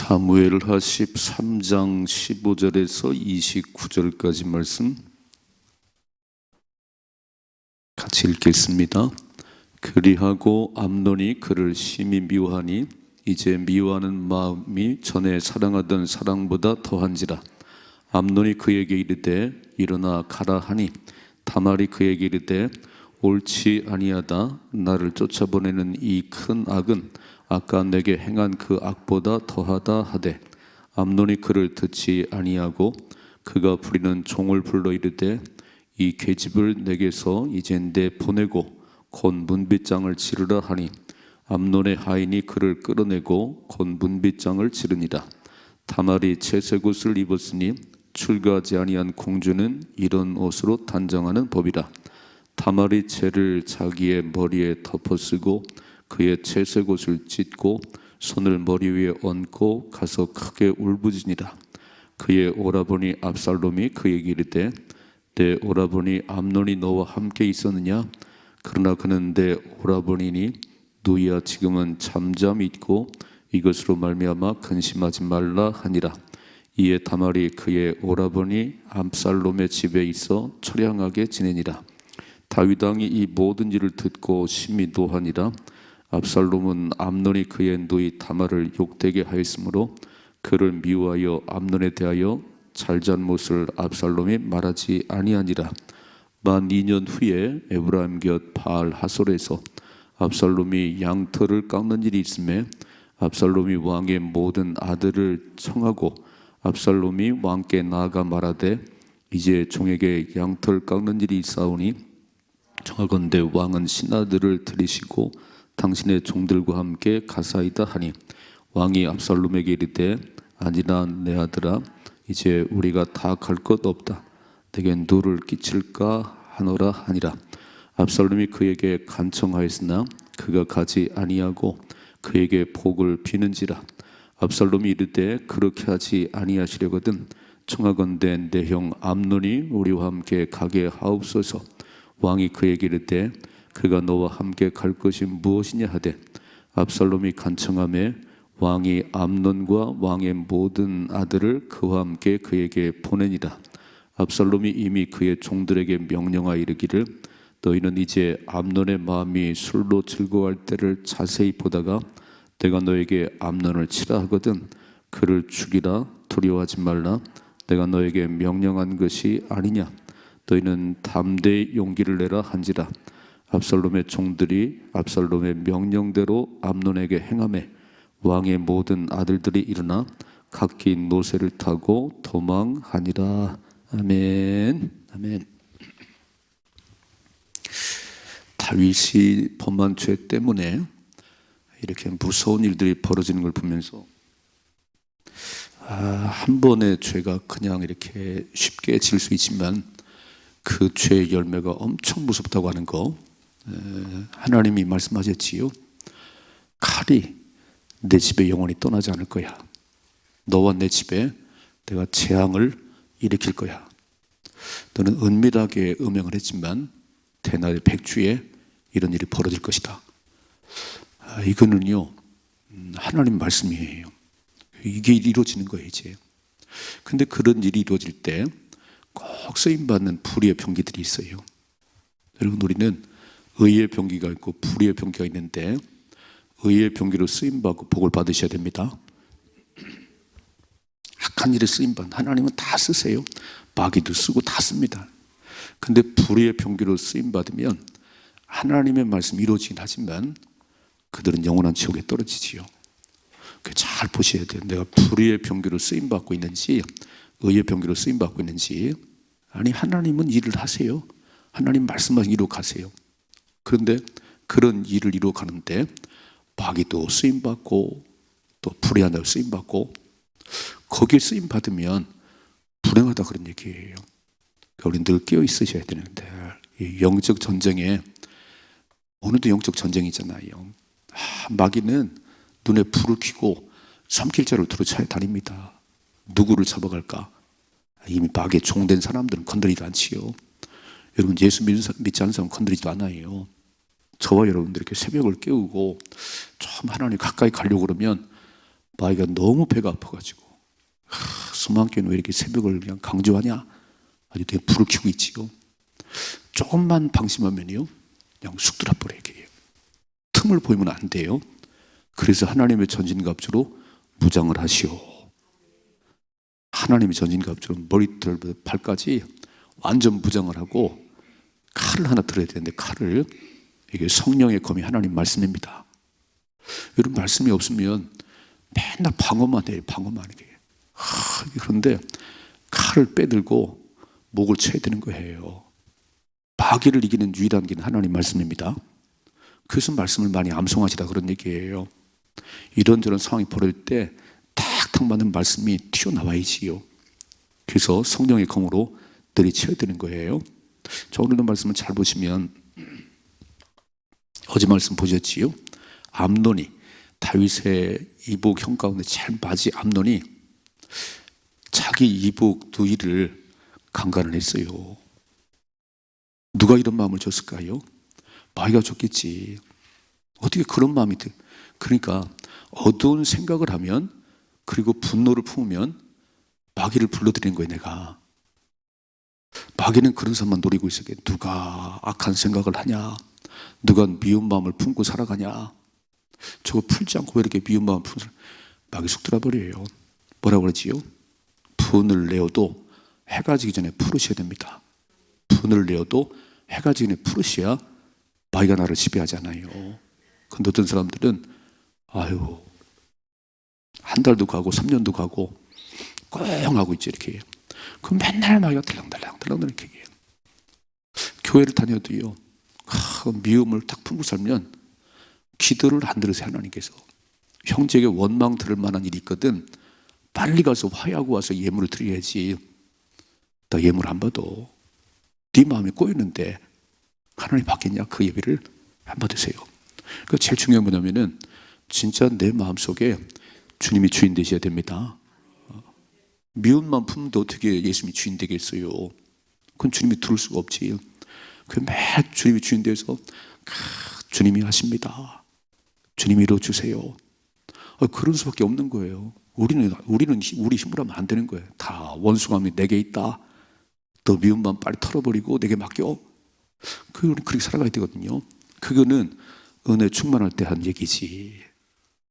사무엘하 13장 15절에서 29절까지 말씀 같이 읽겠습니다. 그리하고 암논이 그를 심히 미워하니 이제 미워하는 마음이 전에 사랑하던 사랑보다 더한지라. 암논이 그에게 이르되 일어나 가라 하니 다말이 그에게 이르되 옳지 아니하다. 나를 쫓아보내는 이 큰 악은 아까 내게 행한 그 악보다 더하다 하되 암논이 그를 듣지 아니하고 그가 부리는 종을 불러 이르되 이 계집을 내게서 이제 내보내고 곧 문빗장을 치르라 하니 암논의 하인이 그를 끌어내고 곧 문빗장을 치르니라. 다말이 채색 옷을 입었으니 출가하지 아니한 공주는 이런 옷으로 단정하는 법이라. 다말이 채를 자기의 머리에 덮어쓰고 그의 채색 옷을 찢고 손을 머리 위에 얹고 가서 크게 울부짖니라. 그의 오라버니 압살롬이 그에게 이르되 내 오라버니 암논이 너와 함께 있었느냐? 그러나 그는 내 오라버니니 누이야 지금은 잠잠히 있고 이것으로 말미암아 근심하지 말라 하니라. 이에 다말이 그의 오라버니 압살롬의 집에 있어 처량하게 지내니라. 다윗 왕이 이 모든 일을 듣고 심히 노하니라. 압살롬은 암논이 그의 누이 다말을 욕되게 하였으므로 그를 미워하여 암논에 대하여 잘잘못을 압살롬이 말하지 아니하니라. 만 2년 후에 에브라임 곁 바알 하솔에서 압살롬이 양털을 깎는 일이 있음에 압살롬이 왕의 모든 아들을 청하고 압살롬이 왕께 나아가 말하되 이제 종에게 양털 깎는 일이 있사오니 청하건대 왕은 신하들을 들이시고 당신의 종들과 함께 가사이다 하니 왕이 압살롬에게 이르되 아니라 내 아들아 이제 우리가 다 갈 것 없다. 내게 누를 끼칠까 하노라 하니라. 압살롬이 그에게 간청하였으나 그가 가지 아니하고 그에게 복을 비는지라. 압살롬이 이르되 그렇게 하지 아니하시려거든 청하건대 내 형 암논이 우리와 함께 가게 하옵소서. 왕이 그에게 이르되 그가 너와 함께 갈 것이 무엇이냐 하되 압살롬이 간청하매 왕이 암논과 왕의 모든 아들을 그와 함께 그에게 보내니라. 압살롬이 이미 그의 종들에게 명령하여 이르기를 너희는 이제 암논의 마음이 술로 즐거워할 때를 자세히 보다가 내가 너에게 암논을 치라 하거든 그를 죽이라. 두려워하지 말라. 내가 너에게 명령한 것이 아니냐. 너희는 담대히 용기를 내라 한지라. 압살롬의 종들이 압살롬의 명령대로 암논에게 행하매 왕의 모든 아들들이 일어나 각기 노새를 타고 도망하니라. 아멘. 아멘. 다윗이 범한 죄 때문에 이렇게 무서운 일들이 벌어지는 걸 보면서 한 번의 죄가 그냥 이렇게 쉽게 질 수 있지만 그 죄의 열매가 엄청 무섭다고 하는 거 하나님이 말씀하셨지요. 칼이 내 집에 영원히 떠나지 않을 거야. 너와 내 집에 내가 재앙을 일으킬 거야. 너는 은밀하게 음행을 했지만 대낮의 백주에 이런 일이 벌어질 것이다. 이거는요 하나님 말씀이에요. 이게 이루어지는 거예요 이제. 근데 그런 일이 이루어질 때 꼭 쓰임받는 불의의 병기들이 있어요. 여러분 우리는 의의 병기가 있고 불의의 병기가 있는데 의의 병기로 쓰임받고 복을 받으셔야 됩니다. 악한 일에 쓰임받는 하나님은 다 쓰세요. 마귀도 쓰고 다 씁니다. 근데 불의의 병기로 쓰임받으면 하나님의 말씀이 이루어지긴 하지만 그들은 영원한 지옥에 떨어지지요. 잘 보셔야 돼요. 내가 불의의 병기로 쓰임받고 있는지 의의 병기로 쓰임받고 있는지. 아니 하나님은 일을 하세요. 하나님 말씀만 이루어가세요. 그런데 그런 일을 이루어가는데 마귀도 쓰임받고 또 불의한 대로 쓰임받고 거기에 쓰임받으면 불행하다 그런 얘기예요. 우리는 늘 깨어 있으셔야 되는데 이 영적 전쟁에 오늘도 영적 전쟁이잖아요. 마귀는 눈에 불을 켜고 삼킬자를 두루 차에 다닙니다. 누구를 잡아갈까? 이미 마귀에 종된 사람들은 건드리지 않지요. 여러분 예수 믿지 않는 사람은 건드리지도 않아요. 저와 여러분들 이렇게 새벽을 깨우고 좀 하나님 가까이 가려고 그러면 마귀가 너무 배가 아파가지고 소망교회는 왜 이렇게 새벽을 그냥 강조하냐? 아주 되게 불을 켜고 있지요. 조금만 방심하면요 그냥 쑥 들어버려요. 이게 틈을 보이면 안 돼요. 그래서 하나님의 전진갑주로 무장을 하시오. 하나님의 전진갑주로 머리털부터 발까지 완전 무장을 하고 칼을 하나 들어야 되는데 칼을, 이게 성령의 검이 하나님 말씀입니다. 이런 말씀이 없으면 맨날 방어만 해요. 방어만 해요. 그런데 칼을 빼들고 목을 쳐야 되는 거예요. 마귀를 이기는 유일한 길은 하나님 말씀입니다. 그래서 말씀을 많이 암송하시라 그런 얘기예요. 이런저런 상황이 벌어질 때 탁탁 맞는 말씀이 튀어나와야지요. 그래서 성령의 검으로 내리쳐야 되는 거예요. 자, 오늘의 말씀을 잘 보시면 어제 말씀 보셨지요? 암논이, 다윗의 이복 형 가운데 제일 맞이 암논이 자기 이복 누이를 강간을 했어요. 누가 이런 마음을 줬을까요? 마귀가 줬겠지. 어떻게 그런 마음이 들? 그러니까 어두운 생각을 하면, 그리고 분노를 품으면 마귀를 불러들이는 거예요. 내가 마귀는 그런 사람만 노리고 있어요. 누가 악한 생각을 하냐, 누가 미운 마음을 품고 살아가냐, 저거 풀지 않고 왜 이렇게 미운 마음을 품고 마귀 속 들어버려요. 뭐라고 그러지요? 분을 내어도 해가 지기 전에 풀으셔야 됩니다. 분을 내어도 해가 지기 전에 풀으셔야 마귀가 나를 지배하잖아요. 근데 어떤 사람들은 아유 한 달도 가고 3년도 가고 꽁 하고 있지 이렇게. 그럼 맨날 마귀가 들랑들랑 이렇게 해요. 교회를 다녀도요 미움을 딱 품고 살면 기도를 안 들으세요. 하나님께서 형제에게 원망 들을 만한 일이 있거든 빨리 가서 화해하고 와서 예물을 드려야지. 나 예물 안 받아. 네 마음이 꼬이는데 하나님 받겠냐? 그 예배를 안 받으세요. 그 제일 중요한 건 뭐냐면은 진짜 내 마음속에 주님이 주인 되셔야 됩니다. 미움만 품는데 어떻게 예수님이 주인 되겠어요? 그건 주님이 들을 수가 없지. 그 매 주님이 주인 되어서 주님이 하십니다. 주님이 이루어주세요. 그런 수밖에 없는 거예요. 우리 힘으로 하면 안 되는 거예요. 다 원수감이 내게 있다. 너 미움만 빨리 털어버리고 내게 맡겨. 그렇게 살아가야 되거든요. 그거는 은혜 충만할 때 한 얘기지.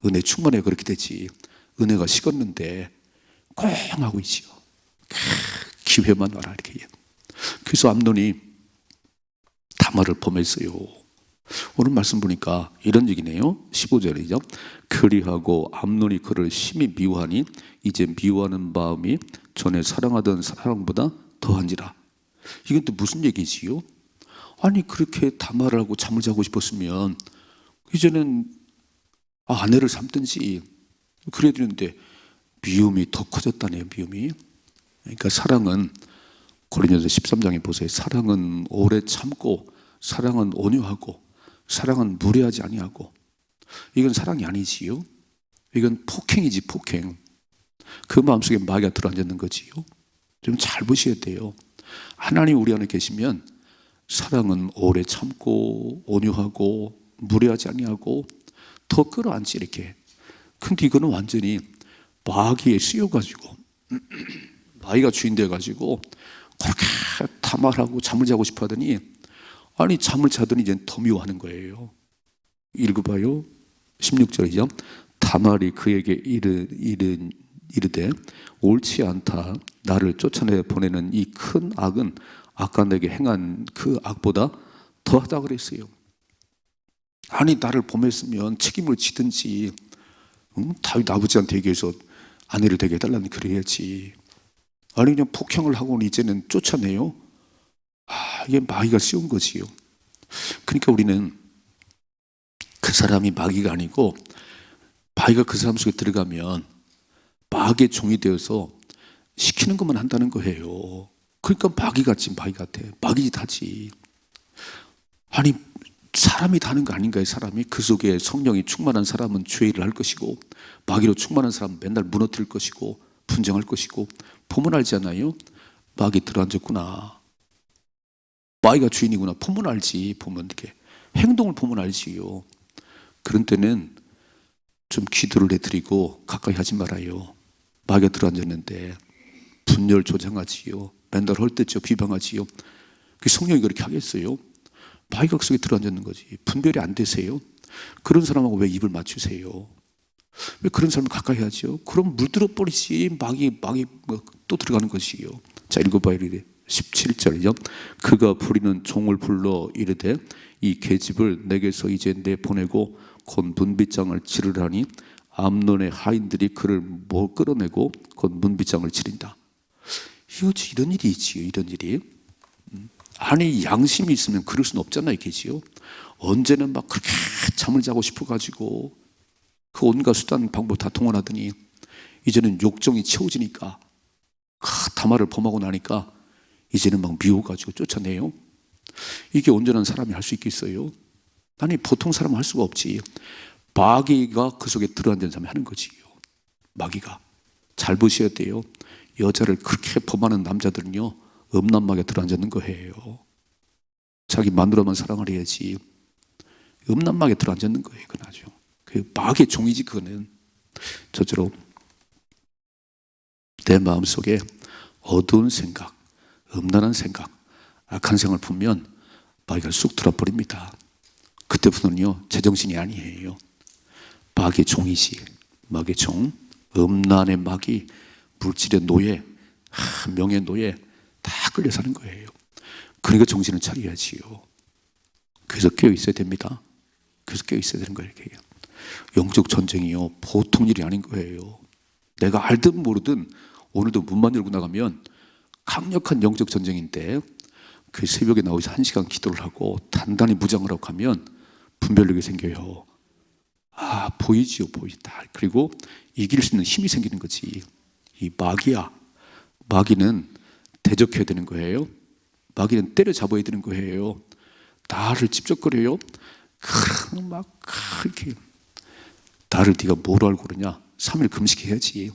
은혜 충만해 그렇게 되지. 은혜가 식었는데 꽁 하고 있지요. 기회만 와라 이렇게. 그래서 암논이 다말을 범했어요. 오늘 말씀 보니까 이런 얘기네요. 15절이죠. 그리하고 암논이 그를 심히 미워하니 이제 미워하는 마음이 전에 사랑하던 사랑보다 더한지라. 이건 또 무슨 얘기지요? 아니 그렇게 다말을 하고 잠을 자고 싶었으면 이제는 아내를 삼든지 그래야 되는데 미움이 더 커졌다네요. 미움이. 그러니까 사랑은 고린도서 13장에 보세요. 사랑은 오래 참고, 사랑은 온유하고, 사랑은 무례하지 아니하고. 이건 사랑이 아니지요. 이건 폭행이지 폭행. 그 마음속에 마귀가 들어앉는 거지요. 좀 잘 보셔야 돼요. 하나님 우리 안에 계시면 사랑은 오래 참고 온유하고 무례하지 아니하고 더 끌어안지 이렇게. 근데 이거는 완전히 마귀에 쓰여가지고 마귀가 주인 돼가지고 그렇게 다말하고 잠을 자고 싶어 하더니 아니 잠을 자더니 이제 더 미워하는 거예요. 읽어봐요. 16절이죠. 다말이 그에게 이르되 옳지 않다. 나를 쫓아내 보내는 이 큰 악은 아까 내게 행한 그 악보다 더하다 그랬어요. 아니 나를 범했으면 책임을 지든지 다윗 아버지한테 얘기해서 아내를 되게 해달라는 그래야지. 아니 그냥 폭행을 하고는 이제는 쫓아내요. 이게 마귀가 씌운 거지요. 그러니까 우리는 그 사람이 마귀가 아니고 마귀가 그 사람 속에 들어가면 마귀의 종이 되어서 시키는 것만 한다는 거예요. 그러니까 마귀 같지. 마귀 같아. 마귀 다지. 아니 사람이 다는 거 아닌가요? 사람이 그 속에 성령이 충만한 사람은 죄를 할 것이고 마귀로 충만한 사람은 맨날 무너뜨릴 것이고 분쟁할 것이고 보면 알잖아요. 마귀 들어앉았구나. 마귀가 주인이구나. 보면 알지. 보면 이렇게 행동을 보면 알지요. 그런 때는 좀 기도를 해드리고 가까이 하지 말아요. 마귀가 들어앉았는데 분열 조장하지요. 맨날 헐뜯죠. 비방하지요. 그 성령이 그렇게 하겠어요? 마귀가 그 속에 들어앉는 거지. 분별이 안 되세요? 그런 사람하고 왜 입을 맞추세요? 왜 그런 사람을 가까이 하죠? 그럼 물들어 버리지. 마귀 또 들어가는 것이요. 자, 읽어봐요. 17절이죠. 그가 부리는 종을 불러 이르되 이 계집을 내게서 이제 내보내고 곧 문빗장을 치르라니 암논의 하인들이 그를 끌어내고 곧 문빗장을 치린다. 이런 일이 있지요. 이런 일이. 아니, 양심이 있으면 그럴 수는 없잖아요. 계지요. 언제는 막 그렇게 잠을 자고 싶어가지고 그 온갖 수단 방법 다 동원하더니 이제는 욕정이 채워지니까 다말을 범하고 나니까 이제는 막 미워가지고 쫓아내요. 이게 온전한 사람이 할 수 있겠어요? 아니, 보통 사람은 할 수가 없지. 마귀가 그 속에 들어앉은 사람이 하는 거지요. 마귀가. 잘 보셔야 돼요. 여자를 그렇게 범하는 남자들은요, 음란마귀가 들어앉는 거예요. 자기 마누라만 사랑을 해야지. 음란마귀가 들어앉는 거예요. 그건 아주. 그 마귀의 종이지. 그거는. 저처럼 내 마음속에 어두운 생각, 음란한 생각, 악한 생각을 품면 마귀가 쑥 들어버립니다. 그때부터는요, 제정신이 아니에요. 마귀의 종이지. 마귀의 종, 음란의 마귀, 물질의 노예, 명예 노예 다 끌려 사는 거예요. 그러니까 정신을 차려야지요. 그래서 깨어 있어야 됩니다. 그래서 깨어 있어야 되는 거예요. 이렇게. 영적 전쟁이요, 보통 일이 아닌 거예요. 내가 알든 모르든 오늘도 문만 열고 나가면 강력한 영적 전쟁인데 그 새벽에 나와서 1시간 기도를 하고 단단히 무장을 하고 가면 분별력이 생겨요. 아, 보이지요, 보이다. 그리고 이길 수 있는 힘이 생기는 거지. 이 마귀야. 마귀는 대적해야 되는 거예요. 마귀는 때려잡아야 되는 거예요. 나를 찝쩍거려요. 그럼 막 이렇게 나를 네가 뭐로 알고 그러냐? 3일 금식해야지.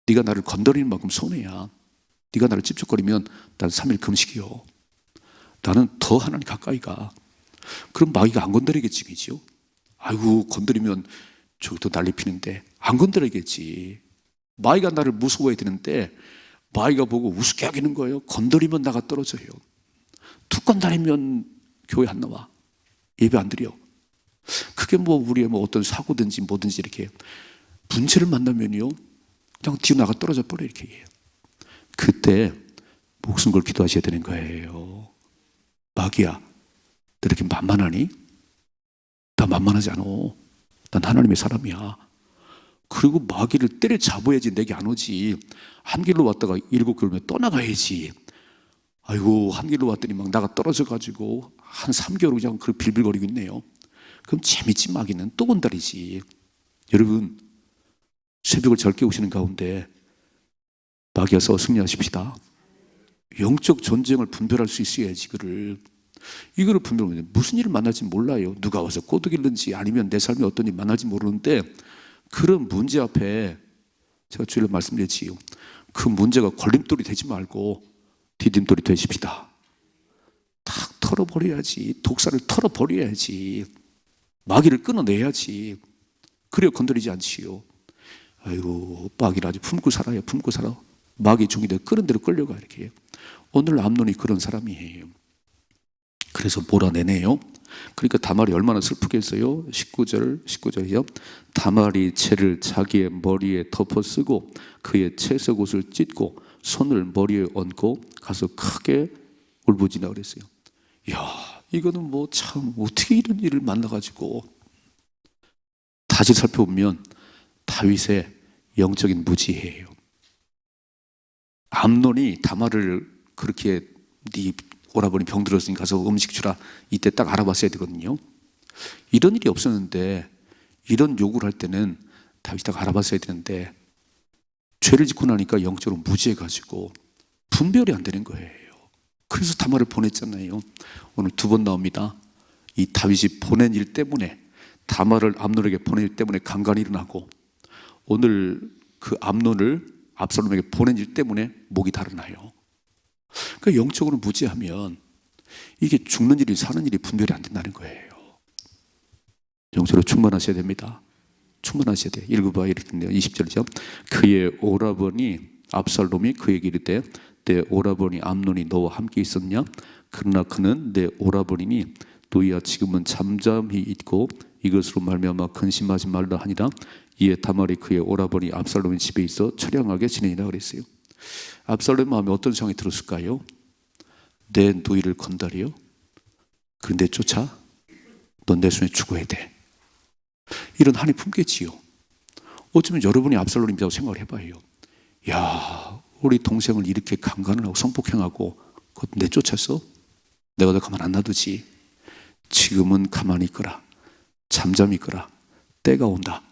네가 나를 건드리는 만큼 손해야. 네가 나를 찝쩍거리면 난 3일 금식이요. 나는 더 하나님 가까이 가. 그럼 마귀가 안 건드리겠지, 그죠? 아이고, 건드리면 저기도 난리 피는데 안 건드리겠지. 마귀가 나를 무서워해야 되는데 마귀가 보고 우습게 하기는 거예요. 건드리면 나가 떨어져요. 툭 건드리면 교회 안 나와. 예배 안 드려. 그게 뭐 우리의 뭐 어떤 사고든지 뭐든지 이렇게 문제를 만나면요, 그냥 뒤로 나가 떨어져 버려. 이렇게 해요. 그때 목숨 걸 기도하셔야 되는 거예요. 마귀야, 너 이렇게 만만하니? 나 만만하지 않아. 난 하나님의 사람이야. 그리고 마귀를 때려잡아야지 내게 안 오지. 한 길로 왔다가 7개월면 떠나가야지. 아이고, 한 길로 왔더니 막 나가 떨어져가지고 한 3개월 그냥 그 빌빌거리고 있네요. 그럼 재밌지. 마귀는 또 온다리지. 여러분, 새벽을 잘 깨우시는 가운데 마귀에서 승리하십시다. 영적 전쟁을 분별할 수 있어야지. 이거를 분별하면 무슨 일을 만날지 몰라요. 누가 와서 꼬드길는지 아니면 내 삶에 어떤 일이 만날지 모르는데 그런 문제 앞에 제가 주일날 말씀드렸지요. 그 문제가 걸림돌이 되지 말고 디딤돌이 되십시다. 탁 털어버려야지. 독사를 털어버려야지. 마귀를 끊어내야지. 그래야 건드리지 않지요. 아이고, 마귀를 아주 품고 살아요. 품고 살아. 마귀 종이 끌은 대로 끌려가. 이렇게. 오늘 암논이 그런 사람이에요. 그래서 몰아내네요. 그러니까 다말이 얼마나 슬프겠어요. 19절이요. 다말이 채를 자기의 머리에 덮어 쓰고 그의 채석옷을 찢고 손을 머리에 얹고 가서 크게 울부짖나 그랬어요. 이야, 이거는 뭐 참 어떻게 이런 일을 만나가지고. 다시 살펴보면 다윗의 영적인 무지예요. 암논이 다말을 그렇게 네 오라버니 병들었으니 가서 음식 주라, 이때 딱 알아봤어야 되거든요. 이런 일이 없었는데 이런 요구를 할 때는 다윗이 딱 알아봤어야 되는데 죄를 짓고 나니까 영적으로 무지해가지고 분별이 안 되는 거예요. 그래서 다말을 보냈잖아요. 오늘 2번 나옵니다. 이 다윗이 보낸 일 때문에, 다말을 암논에게 보낸 일 때문에 강간이 일어나고, 오늘 그 암논을 압살롬에게 보낸 일 때문에 목이 달아나요. 그러니까 영적으로 무지하면 이게 죽는 일이 사는 일이 분별이 안 된다는 거예요. 영적으로 충만하셔야 됩니다. 충분하셔야 돼요. 읽어봐 이렇게 있네요. 20절이죠. 그의 오라버니 압살롬이 그에게 이르되 내 오라버니 암논이 너와 함께 있었냐? 그러나 그는 내 오라버니니 너희야 지금은 잠잠히 있고 이것으로 말미암아 근심하지 말라 하니라. 이에 다말이 그의 오라버니 압살롬의 집에 있어 처량하게 지내니라 그랬어요. 압살롬의 마음에 어떤 생각이 들었을까요? 내 누이를 건달이요? 그런데 쫓아? 넌 내 손에 죽어야 돼. 이런 한이 품겠지요. 어쩌면 여러분이 압살롬이라고 생각을 해봐요. 야, 우리 동생을 이렇게 강간을 하고 성폭행하고 그것 내쫓았어? 내가 너 가만 안 놔두지. 지금은 가만히 있거라. 잠잠히 있거라. 때가 온다.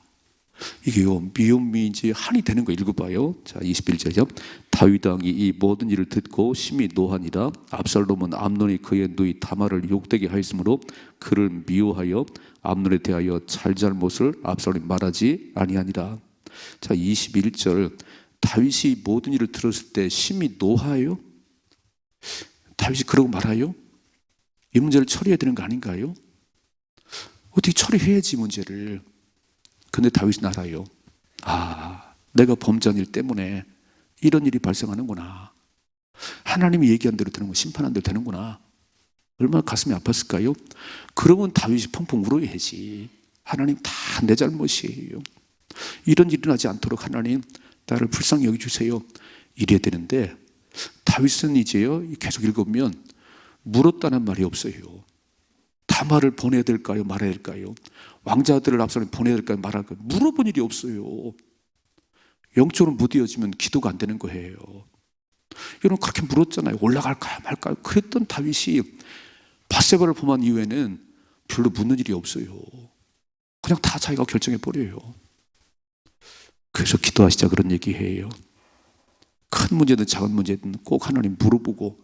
이게요, 미움인지 한이 되는 거 읽어봐요. 자, 21절이죠. 다윗 왕이 이 모든 일을 듣고 심히 노하니라. 압살롬은 암논이 그의 누이 다말을 욕되게 하였으므로 그를 미워하여 암논에 대하여 잘잘못을 압살롬이 말하지 아니하니라. 자, 21절. 다윗이 모든 일을 들었을 때 심히 노하여? 다윗이 그러고 말아요? 이 문제를 처리해야 되는 거 아닌가요? 어떻게 처리해야지 문제를. 근데 다윗은 알아요. 아, 내가 범죄한 일 때문에 이런 일이 발생하는구나. 하나님이 얘기한 대로 되는 거, 심판한 대로 되는구나. 얼마나 가슴이 아팠을까요? 그러면 다윗이 펑펑 울어야지. 하나님 다 내 잘못이에요. 이런 일이 일어나지 않도록 하나님 나를 불쌍히 여겨주세요. 이래야 되는데 다윗은 이제요, 계속 읽으면 물었다는 말이 없어요. 다말을 보내야 될까요? 말아야 될까요? 왕자들을 압살롬이 보내야 될까요? 말할 까요? 물어본 일이 없어요. 영적으로 무뎌지면 기도가 안 되는 거예요. 여러분 그렇게 물었잖아요. 올라갈까요? 말까요? 그랬던 다윗이 밧세바를 범한 이후에는 별로 묻는 일이 없어요. 그냥 다 자기가 결정해 버려요. 그래서 기도하시자 그런 얘기해요. 큰 문제든 작은 문제든 꼭 하나님 물어보고,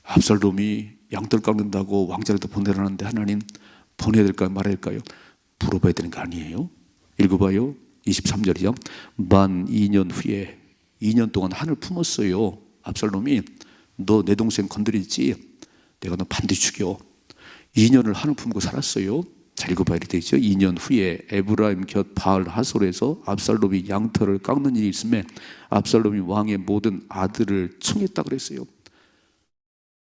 압살롬이 양털 깎는다고 왕자를 더 보내라는데 하나님 보내야 될까요? 말아야 될까요? 물어봐야 되는 거 아니에요? 읽어봐요. 23절이죠. 만 2년 후에 2년 동안 한을 품었어요. 압살롬이 너 내 동생 건드리지? 내가 너 반드시 죽여. 2년을 한을 품고 살았어요. 잘 읽어봐야 되죠. 2년 후에 에브라임 곁 바알 하솔에서 압살롬이 양털을 깎는 일이 있음에 압살롬이 왕의 모든 아들을 청했다 그랬어요.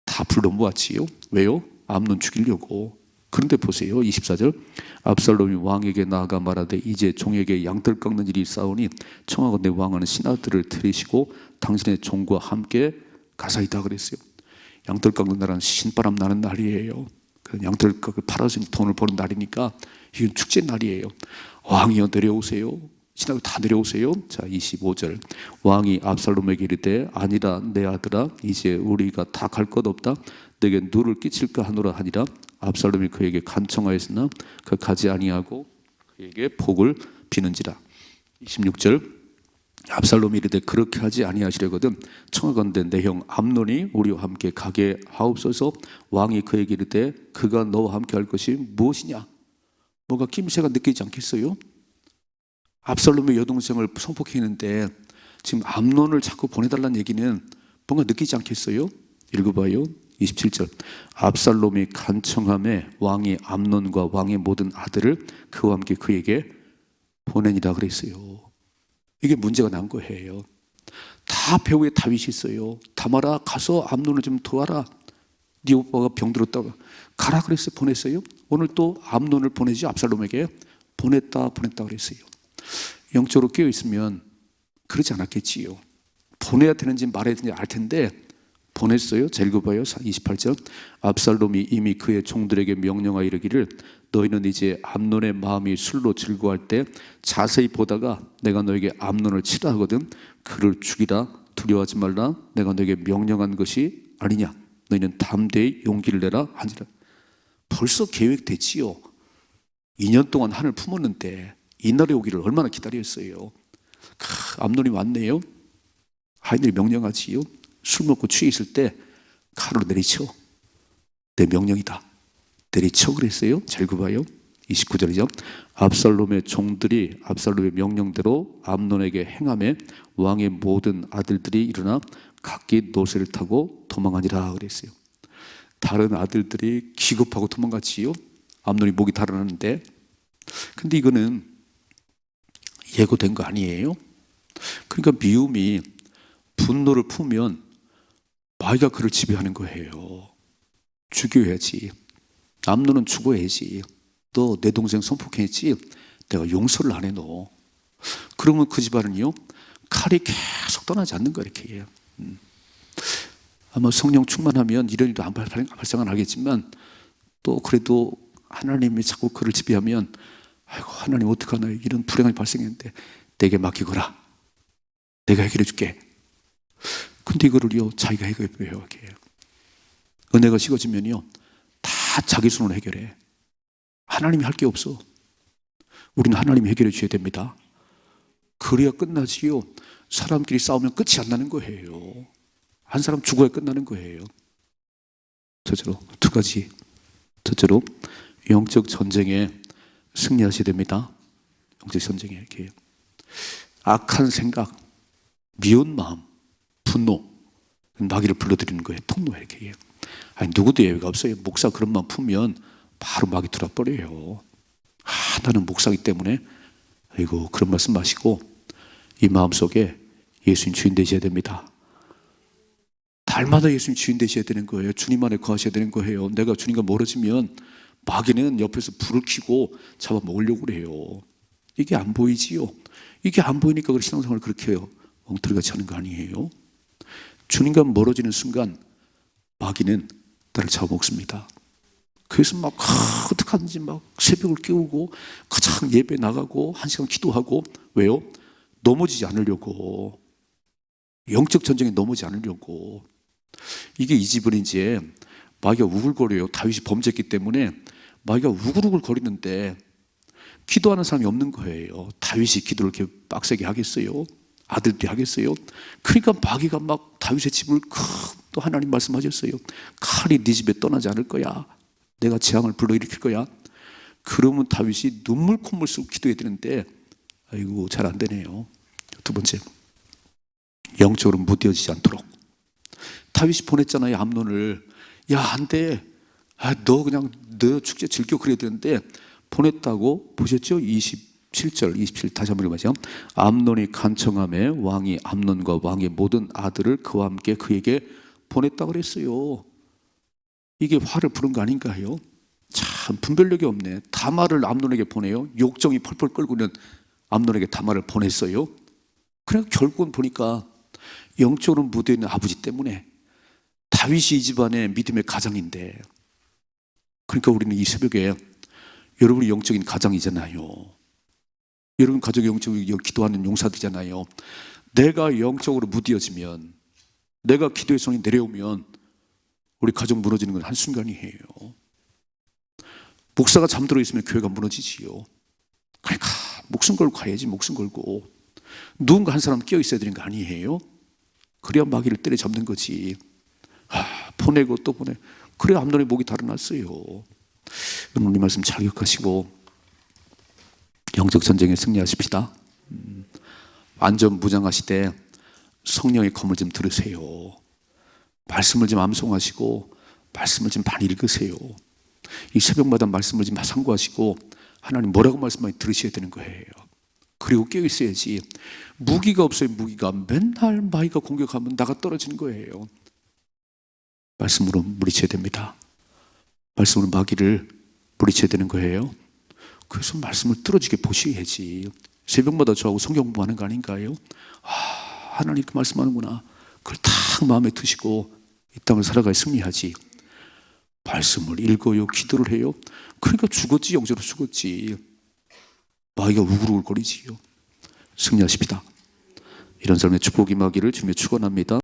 다 불러 모았지요. 왜요? 암논 죽이려고. 그런데 보세요. 24절. 압살롬이 왕에게 나아가 말하되 이제 종에게 양털 깎는 일이 있사오니 청하건대 왕은 신하들을 들이시고 당신의 종과 함께 가사이다 그랬어요. 양털 깎는 날은 신바람 나는 날이에요. 양털 깎을 팔아서 돈을 버는 날이니까 이건 축제 날이에요. 왕이여 내려오세요. 신하들 다 내려오세요. 자, 25절. 왕이 압살롬에게 이르되 아니라 내 아들아 이제 우리가 다 갈 것 없다. 내게 누를 끼칠까 하노라 하니라. 압살롬이 그에게 간청하였으나 그 가지 아니하고 그에게 복을 비는지라. 26절. 압살롬이 이르되 그렇게 하지 아니하시려거든 청하건대 내 형 암논이 우리와 함께 가게 하옵소서. 왕이 그에게 이르되 그가 너와 함께 할 것이 무엇이냐? 뭔가 낌새가 느끼지 않겠어요? 압살롬의 여동생을 성폭행했는데 지금 암논을 자꾸 보내달라는 얘기는 뭔가 느끼지 않겠어요? 읽어봐요. 27절. 압살롬이 간청함에 왕이 암논과 왕의 모든 아들을 그와 함께 그에게 보내니라 그랬어요. 이게 문제가 난 거예요. 다 배후에 다윗이 있어요. 다말아 가서 암논을 좀 도와라. 네 오빠가 병들었다고 가라 그랬어요. 보냈어요. 오늘 또 암논을 보내지. 압살롬에게 보냈다 그랬어요. 영적으로 깨어있으면 그러지 않았겠지요. 보내야 되는지 말아야 되는지 알 텐데 보냈어요. 자, 읽어봐요. 28절. 압살롬이 이미 그의 종들에게 명령하여 이르기를 너희는 이제 암논의 마음이 술로 즐거워할 때 자세히 보다가 내가 너에게 암논을 치라 하거든 그를 죽이라. 두려워하지 말라. 내가 너에게 명령한 것이 아니냐. 너희는 담대히 용기를 내라 하니라. 벌써 계획됐지요. 2년 동안 한을 품었는데 이날이 오기를 얼마나 기다렸어요. 암논이 왔네요. 하인들이 명령하지요. 술 먹고 취해 있을 때 칼로 내리쳐. 내 명령이다. 내리쳐 그랬어요. 잘 읽어봐요. 29절이죠. 압살롬의 종들이 압살롬의 명령대로 암논에게 행하며 왕의 모든 아들들이 일어나 각기 노새를 타고 도망하니라 그랬어요. 다른 아들들이 기겁하고 도망갔지요. 암논이 목이 달아나는데. 근데 이거는 예고된 거 아니에요? 그러니까 미움이 분노를 품으면 마귀가 그를 지배하는 거예요. 죽여야지. 암논은 죽어야지. 너 내 동생 성폭행했지? 내가 용서를 안 해 너. 그러면 그 집안은요, 칼이 계속 떠나지 않는 거예요. 이렇게. 아마 성령 충만하면 이런 일도 안 발생은 하겠지만, 또 그래도 하나님이 자꾸 그를 지배하면, 아이고 하나님 어떡하나, 이런 불행이 발생했는데 내게 맡기거라, 내가 해결해 줄게. 근데 이거를요 자기가 해결해요. 은혜가 식어지면요 다 자기 손으로 해결해. 하나님이 할 게 없어. 우리는 하나님이 해결해 줘야 됩니다. 그래야 끝나지요. 사람끼리 싸우면 끝이 안 나는 거예요. 한 사람 죽어야 끝나는 거예요. 첫째로, 두 가지. 첫째로, 영적 전쟁에 승리하셔야 됩니다. 영적 전쟁에 이렇게 악한 생각, 미운 마음, 분노, 마귀를 불러들이는 거예요. 통로에 이렇게. 아니, 누구도 예외가 없어요. 목사 그런 마음 품으면 바로 마귀 들어버려요. 나는 목사이기 때문에. 아이고, 그런 말씀 마시고 이 마음속에 예수님 주인 되셔야 됩니다. 달마다 예수님 주인 되셔야 되는 거예요. 주님 안에 거하셔야 되는 거예요. 내가 주님과 멀어지면 마귀는 옆에서 불을 켜고 잡아먹으려고 그래요. 이게 안 보이지요. 이게 안 보이니까 그 신앙생활을 그렇게 해요. 엉터리같이 하는 거 아니에요. 주님과 멀어지는 순간 마귀는 나를 잡아먹습니다. 그래서 막 어떡하든지 막 새벽을 깨우고 가장 예배 나가고 1시간 기도하고. 왜요? 넘어지지 않으려고. 영적 전쟁에 넘어지지 않으려고. 이게 이 집은 이제 마귀가 우글거려요. 다윗이 범죄했기 때문에 마귀가 우글우글 거리는데 기도하는 사람이 없는 거예요. 다윗이 기도를 이렇게 빡세게 하겠어요? 아들들이 하겠어요? 그러니까 마귀가 막 다윗의 집을 또 하나님 말씀하셨어요. 칼이 네 집에 떠나지 않을 거야. 내가 재앙을 불러일으킬 거야. 그러면 다윗이 눈물 콧물 쓰고 기도해야 되는데 아이고 잘 안 되네요. 두 번째, 영적으로 무뎌지지 않도록. 다윗이 보냈잖아요, 암논을. 야, 안 돼. 너 그냥 너 축제 즐겨 그래야 되는데 보냈다고. 보셨죠? 27절, 27 다시 한번 읽어보세요. 암논이 간청하매 왕이 암논과 왕의 모든 아들을 그와 함께 그에게 보냈다고 그랬어요. 이게 화를 부른 거 아닌가요? 참 분별력이 없네. 다말을 암논에게 보내요. 욕정이 펄펄 끓고 있는 암논에게 다말을 보냈어요. 그러니까 결국은 보니까 영적으로 묻어있는 아버지 때문에. 다윗이 이 집안의 믿음의 가장인데, 그러니까 우리는 이 새벽에 여러분이 영적인 가장이잖아요. 여러분 가족의 영적으로 기도하는 용사들이잖아요. 내가 영적으로 무뎌지면, 내가 기도의 손이 내려오면 우리 가족 무너지는 건 한순간이에요. 목사가 잠들어 있으면 교회가 무너지지요. 그러니까 목숨 걸고 가야지. 목숨 걸고. 누군가 한 사람 끼어 있어야 되는 거 아니에요? 그래야 마귀를 때려잡는 거지. 보내고 또 보내. 그래야 암논의 목이 달아났어요. 오늘 이 말씀 잘 기억하시고 영적 전쟁에 승리하십시다. 완전 무장하시되 성령의 검을 좀 들으세요. 말씀을 좀 암송하시고 말씀을 좀 많이 읽으세요. 이 새벽마다 말씀을 좀 상고하시고 하나님 뭐라고 말씀만 들으셔야 되는 거예요. 그리고 깨어 있어야지. 무기가 없어요. 무기가. 맨날 마귀가 공격하면 나가 떨어지는 거예요. 말씀으로 물리쳐야 됩니다. 말씀으로 마귀를 물리쳐야 되는 거예요. 그래서 말씀을 뚫어지게 보셔야지. 새벽마다 저하고 성경 공부하는 거 아닌가요? 하나님 그 말씀하는구나. 그걸 딱 마음에 드시고 이 땅을 살아가야 승리하지. 말씀을 읽어요. 기도를 해요. 그러니까 죽었지. 영적으로 죽었지. 마귀가 우글우글거리지요. 승리하십시다. 이런 삶의 축복이 임하기를 주님의 축원합니다.